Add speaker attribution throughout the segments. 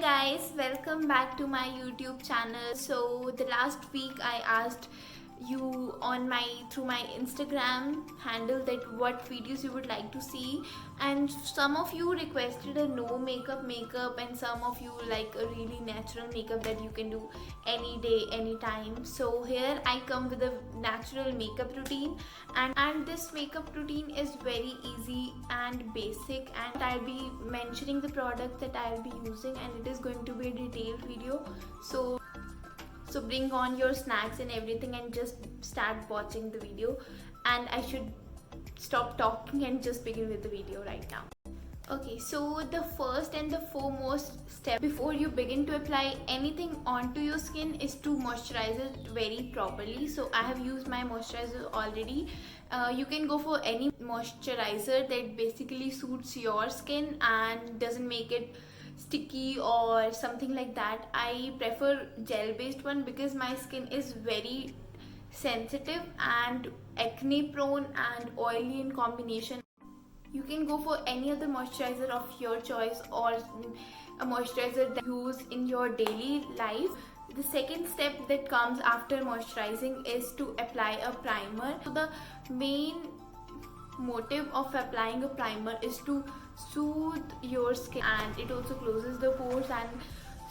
Speaker 1: guys, welcome back to my YouTube channel. So the last week I asked you on my through my Instagram handle that what videos you would like to see, and some of you requested a no makeup and some of you like a really natural makeup that you can do any day anytime. So here I come with a natural makeup routine, and this makeup routine is very easy and basic, and I'll be mentioning the product that I'll be using, and it is going to be a detailed video. So bring on your snacks and everything and just start watching the video, and I should stop talking and just begin with the video right now. Okay, so the first and the foremost step before you begin to apply anything onto your skin is to moisturize it very properly. So I have used my moisturizer already. You can go for any moisturizer that basically suits your skin and doesn't make it sticky or something like that. I prefer gel based one because my skin is very sensitive and acne prone and oily in combination. You can go for any other moisturizer of your choice or a moisturizer that you use in your daily life. The second step that comes after moisturizing is to apply a primer. So the main motive of applying a primer is to soothe your skin, and it also closes the pores, and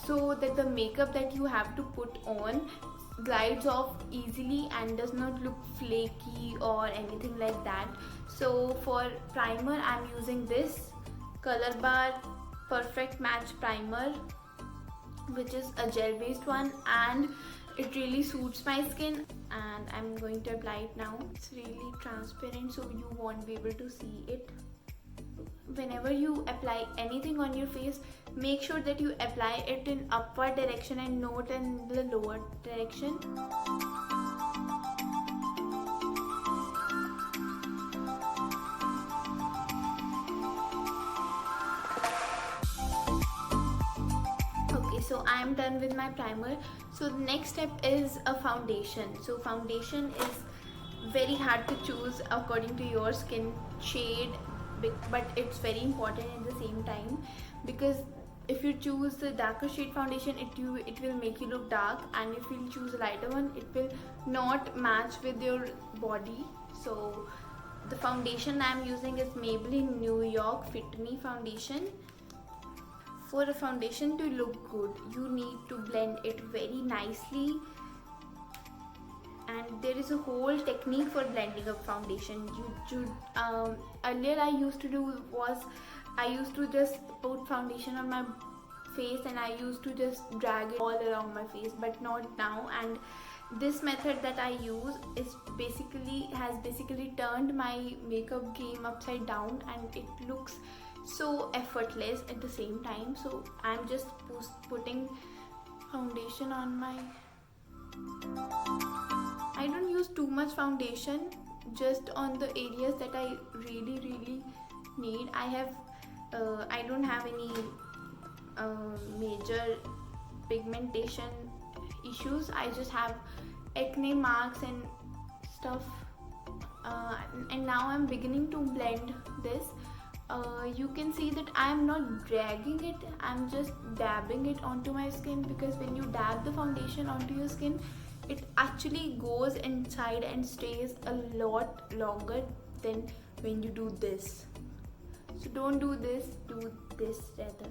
Speaker 1: so that the makeup that you have to put on glides off easily and does not look flaky or anything like that. So for primer I'm using this Color Bar Perfect Match Primer, which is a gel based one, and it really suits my skin, and I'm going to apply it now. It's really transparent, so you won't be able to see it. Whenever you apply anything on your face, make sure that you apply it in upward direction and not in the lower direction. Okay, so I am done with my primer. So the next step is a foundation. So foundation is very hard to choose according to your skin shade, but it's very important at the same time, because if you choose the darker shade foundation, it will make you look dark, and if you choose a lighter one, it will not match with your body. So the foundation I'm using is Maybelline New York Fit Me foundation. For a foundation to look good, you need to blend it very nicely, and there is a whole technique for blending a foundation. Earlier I used to just put foundation on my face and I used to just drag it all around my face, but not now. And this method that I use has basically turned my makeup game upside down, and it looks so effortless at the same time. So I'm just putting foundation on my. I don't use too much foundation, just on the areas that I really need. I don't have any major pigmentation issues. I just have acne marks and stuff, and now I'm beginning to blend this. You can see that I'm not dragging it, I'm just dabbing it onto my skin, because when you dab the foundation onto your skin, it actually goes inside and stays a lot longer than when you do this. So don't do this, do this rather.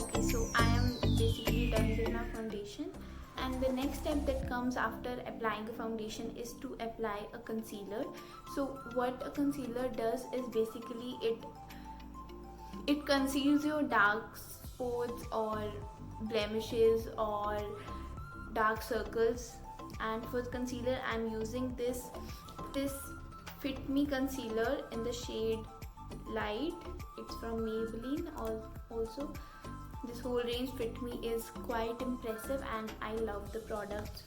Speaker 1: Okay, so I am basically done with my foundation, and the next step that comes after applying a foundation is to apply a concealer. So what a concealer does is basically it conceals your dark spots or blemishes or dark circles. And for the concealer I'm using this Fit Me concealer in the shade Light. It's from Maybelline. Also this whole range Fit Me is quite impressive, and I love the product.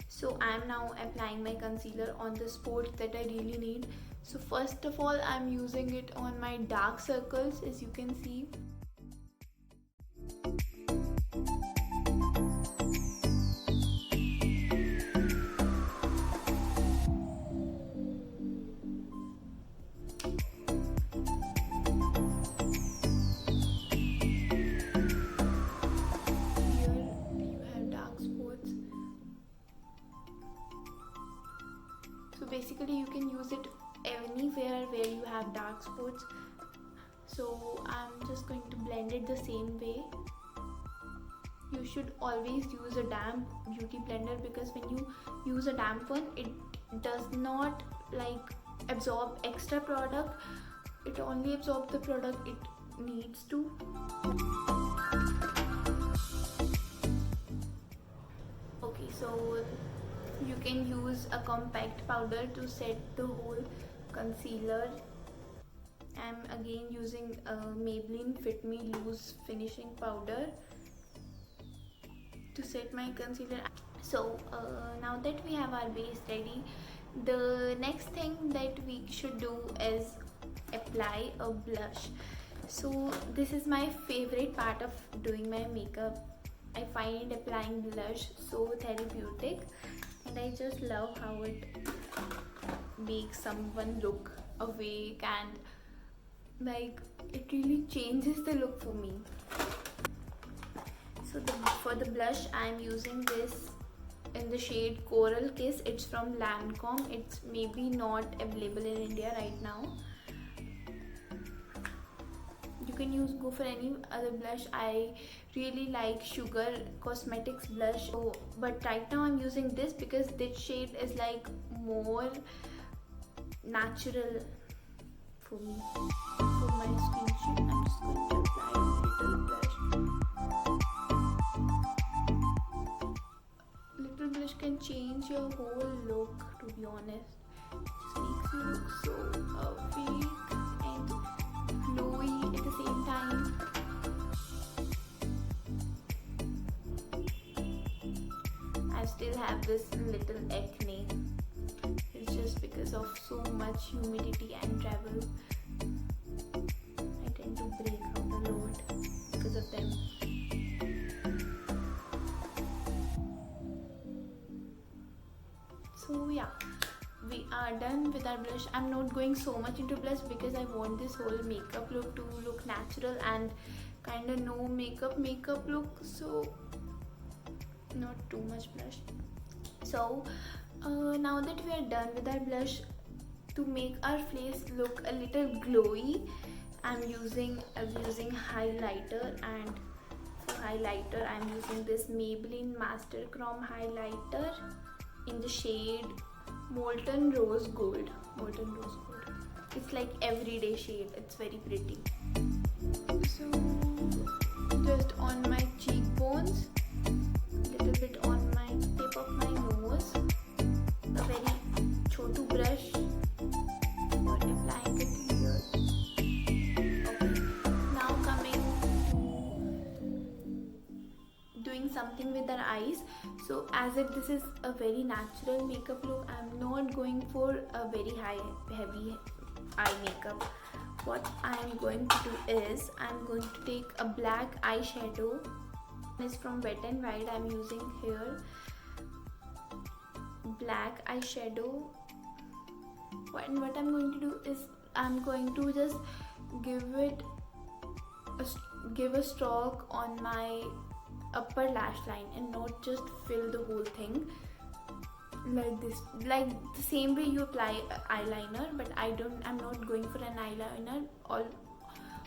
Speaker 1: So I'm now applying my concealer on the spots that I really need. So first of all, I'm using it on my dark circles, as you can see. basically you can use it anywhere where you have dark spots. So I'm just going to blend it the same way. You should always use a damp beauty blender, because when you use a damp one, it does not like absorb extra product. It only absorbs the product it needs to. Okay, so you can use a compact powder to set the whole concealer. I'm again using Maybelline Fit Me Loose Finishing Powder to set my concealer. So now that we have our base ready, the next thing that we should do is apply a blush. So this is my favorite part of doing my makeup. I find applying blush so therapeutic, and I just love how it makes someone look awake, and like it really changes the look for me. So for the blush, I am using this in the shade Coral Kiss. It's from Lancome. It's maybe not available in India right now. You can go for any other blush. I really like Sugar Cosmetics blush. So, but right now I'm using this because this shade is like more natural for me. For my skin shade, I'm just going to apply a little blush. Little blush can change your whole look, to be honest. It just makes you look so awake and glowy at the same time. I still have this little acne. It's just because of so much humidity and travel. I tend to break out a lot because of them. So yeah, we are done with our blush. I'm not going so much into blush because I want this whole makeup look to look natural and kind of no makeup look, so not too much blush. So now that we are done with our blush, to make our face look a little glowy, I'm using highlighter, and for highlighter I'm using this Maybelline Master Chrome highlighter in the shade Molten Rose Gold. It's like everyday shade. It's very pretty. So just on my cheekbones, little bit on my tip of my nose, a very chotu brush for applying concealer. Okay, now coming to doing something with our eyes. So as if this is a very natural makeup look, I'm not going for a very heavy eye makeup. What I'm going to do is I'm going to take a black eyeshadow. It's from Wet n Wild. I'm using here black eyeshadow. What I'm going to do is I'm going to just give a stroke on my upper lash line and not just fill the whole thing like this, like the same way you apply eyeliner. But I'm not going for an eyeliner,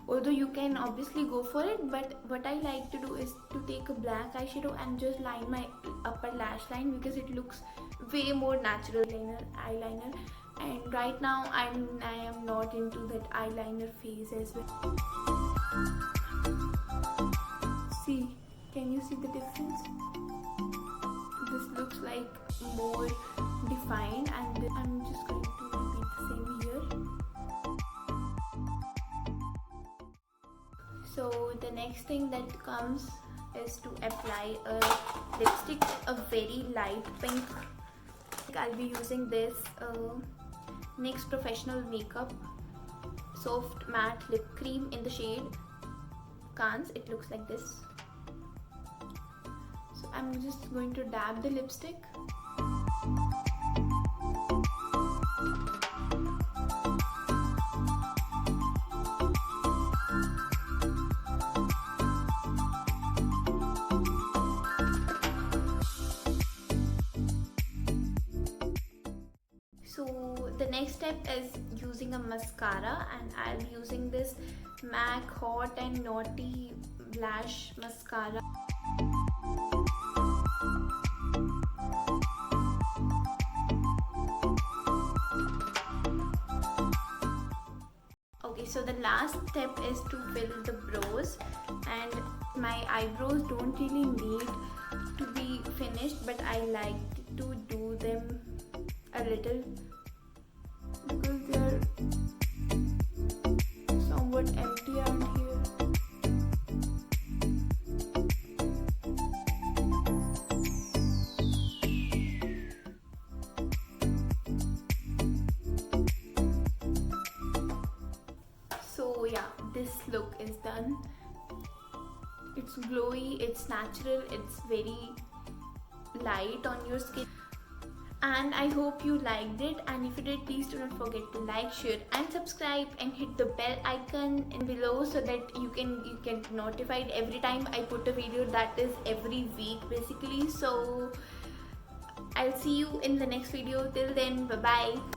Speaker 1: although you can obviously go for it. But what I like to do is to take a black eyeshadow and just line my upper lash line, because it looks way more natural than eyeliner. And right now I am not into that eyeliner phase as well. See, can you see the difference? This looks like more defined, and I'm just going to repeat the same here. So the next thing that comes is to apply a lipstick, a very light pink. I'll be using this NYX Professional Makeup Soft Matte Lip Cream in the shade Cannes. It looks like this. So I'm just going to dab the lipstick. So the next step is using a mascara, and I'll be using this MAC Hot and Naughty Lash Mascara. Okay, so the last step is to fill the brows, and my eyebrows don't really need to be finished, but I like to do them a little because they are somewhat empty around here. So yeah, this look is done. It's glowy, it's natural, it's very light on your skin, and I hope you liked it. And if you did, please do not forget to like, share and subscribe, and hit the bell icon in below so that you can get notified every time I put a video, that is every week basically. So I'll see you in the next video. Till then, bye bye.